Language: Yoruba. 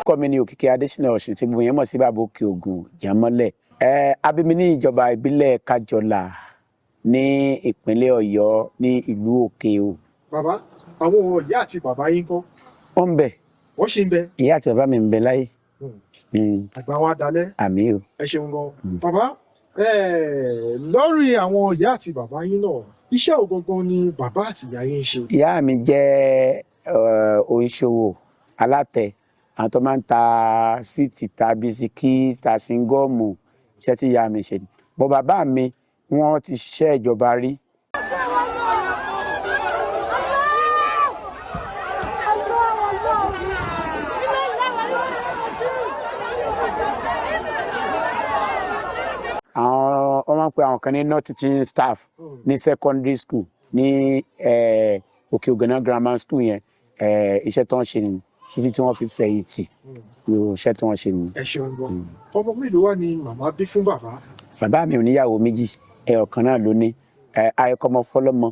Kọ́mi ní Òkìkí Adésínà Ọ̀ṣun tí gbogbo yẹn mọ̀ sí Bàbá Òkè Ògùn Jàmọ́lẹ̀. A bí mi ní ìjọba ìbílẹ̀ Kájọlà ní ìpínlẹ̀ Ọ̀yọ́ ní ìlú Òkè O. Bàbá, àwọn ìyá àti bàbá yín ńkọ́? Wọ́n ń bẹ. Wọ́n ṣì ń bẹ. Ìyá àti bàbá mi ń bẹ láyé. Àgbà wọn á dalẹ̀. Àmín o. Ẹ ṣeun gan. Bàbá, lórí àwọn ìyá àti bàbá yín náà, iṣẹ́ wo gangan ni bàbá àti ìyá yín ń ṣe? Ìyá mi jẹ́ oníṣòwò alátẹ. Àwọn tó máa ń ta súwìtì, ta bisikí, ta síngọ́ọ̀mù, iṣẹ́ tí ìyá mi ṣe. Bọ́ bàbá mi, wọ́n ti ṣiṣẹ́ ìjọba rí. Wọ́n máa ń pe àwọn kan ní non teaching staff ní secondary school ní Òkè Ògànná grammar school yẹn. Iṣẹ́ tó ń ṣe nìyí títí tí wọ́n fi fẹ̀yìntì iṣẹ́ tí wọ́n ṣe nìyí. Ẹ ṣeun gan. Ọmọ mélòó wá ni màmá bí fún bàbá? Bàbá mi ò níyàwó méjì, ẹyọ kan náà ló ní. Ayọ̀kọ́mọ fọlọ́mọ